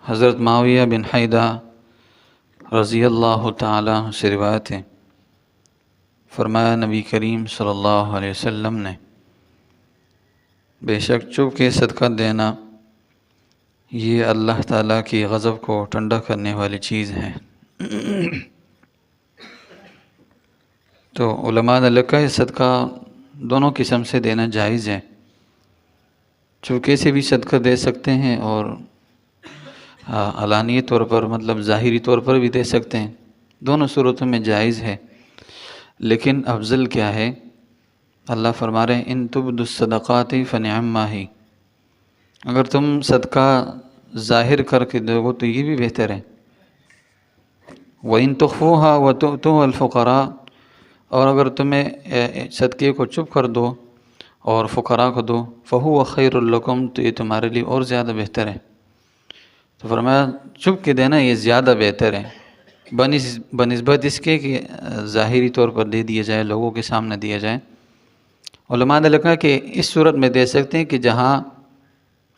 حضرت معاویہ بن حیدہ رضی اللہ تعالیٰ عنہ سے روایت ہے، فرمایا نبی کریم صلی اللہ علیہ وسلم نے، بے شک چپ کے صدقہ دینا یہ اللہ تعالیٰ کی غضب کو ٹھنڈا کرنے والی چیز ہے۔ تو علماء نے لکھا ہے صدقہ دونوں قسم سے دینا جائز ہے، چپکے سے بھی صدقہ دے سکتے ہیں اور علانیہ طور پر مطلب ظاہری طور پر بھی دے سکتے ہیں، دونوں صورتوں میں جائز ہے۔ لیکن افضل کیا ہے؟ اللہ فرما رہے ہیں ان تبدوا الصدقات فنعما ہی، اگر تم صدقہ ظاہر کر کے دو تو یہ بھی بہتر ہے۔ وَإِن تُخْفُوهَا وَتُؤْتُوهَا الْفُقَرَاءَ، اور اگر تمہیں صدقے کو چپ کر دو اور فقراء کو دو فَهُوَ خَيْرٌ لَكُمْ، تو یہ تمہارے لیے اور زیادہ بہتر ہے۔ تو فرمایا چپ کے دینا یہ زیادہ بہتر ہے بنسبت اس کے کہ ظاہری طور پر دے دیا جائے، لوگوں کے سامنے دیا جائے۔ علماء نے لکھا کہ اس صورت میں دے سکتے ہیں کہ جہاں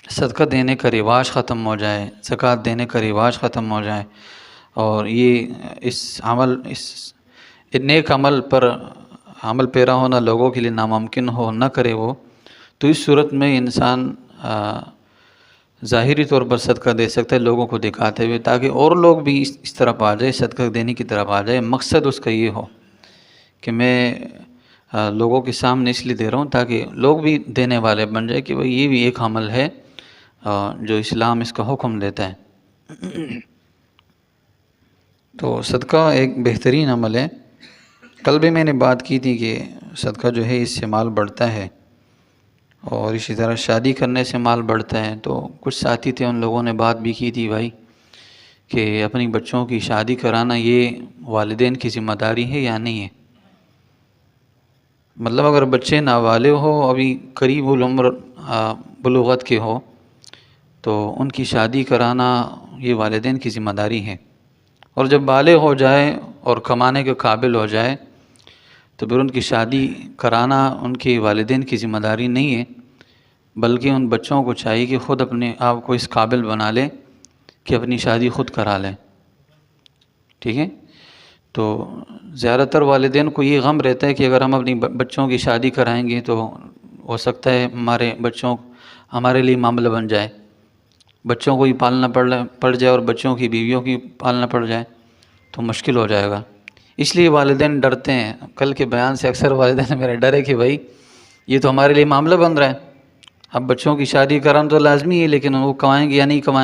صدقہ دینے کا رواج ختم ہو جائے، زکوٰۃ دینے کا رواج ختم ہو جائے، اور یہ اس نیک عمل پر عمل پیرا ہونا لوگوں کے لیے ناممکن ہو، نہ کرے وہ، تو اس صورت میں انسان ظاہری طور پر صدقہ دے سکتا ہے لوگوں کو دکھاتے ہوئے، تاکہ اور لوگ بھی اس طرف آ جائے، صدقہ دینے کی طرف آ جائے۔ مقصد اس کا یہ ہو کہ میں لوگوں کے سامنے اس لیے دے رہا ہوں تاکہ لوگ بھی دینے والے بن جائے کہ بھئی یہ بھی ایک عمل ہے جو اسلام اس کا حکم دیتا ہے۔ تو صدقہ ایک بہترین عمل ہے۔ کل بھی میں نے بات کی تھی کہ صدقہ جو ہے اس سے مال بڑھتا ہے، اور اسی طرح شادی کرنے سے مال بڑھتا ہے۔ تو کچھ ساتھی تھے، ان لوگوں نے بات بھی کی تھی بھائی کہ اپنی بچوں کی شادی کرانا یہ والدین کی ذمہ داری ہے یا نہیں ہے؟ مطلب اگر بچے نابالغ ہو، ابھی قریب العمر بلوغت کے ہو، تو ان کی شادی کرانا یہ والدین کی ذمہ داری ہے، اور جب بالغ ہو جائے اور کمانے کے قابل ہو جائے تو پھر ان کی شادی کرانا ان کے والدین کی ذمہ داری نہیں ہے، بلکہ ان بچوں کو چاہیے کہ خود اپنے آپ کو اس قابل بنا لے کہ اپنی شادی خود کرا لیں۔ ٹھیک ہے؟ تو زیادہ تر والدین کو یہ غم رہتا ہے کہ اگر ہم اپنی بچوں کی شادی کرائیں گے تو ہو سکتا ہے ہمارے بچوں ہمارے لیے معاملہ بن جائے، بچوں کو ہی پالنا پڑ جائے اور بچوں کی بیویوں کی پالنا پڑ جائے تو مشکل ہو جائے گا۔ اس لیے والدین ڈرتے ہیں۔ کل کے بیان سے اکثر والدین میرے ڈر ہے کہ بھائی یہ تو ہمارے لیے معاملہ بن رہا ہے، اب بچوں کی شادی کرانا تو لازمی ہے، لیکن وہ کمائیں گے یا نہیں کمائیں گے۔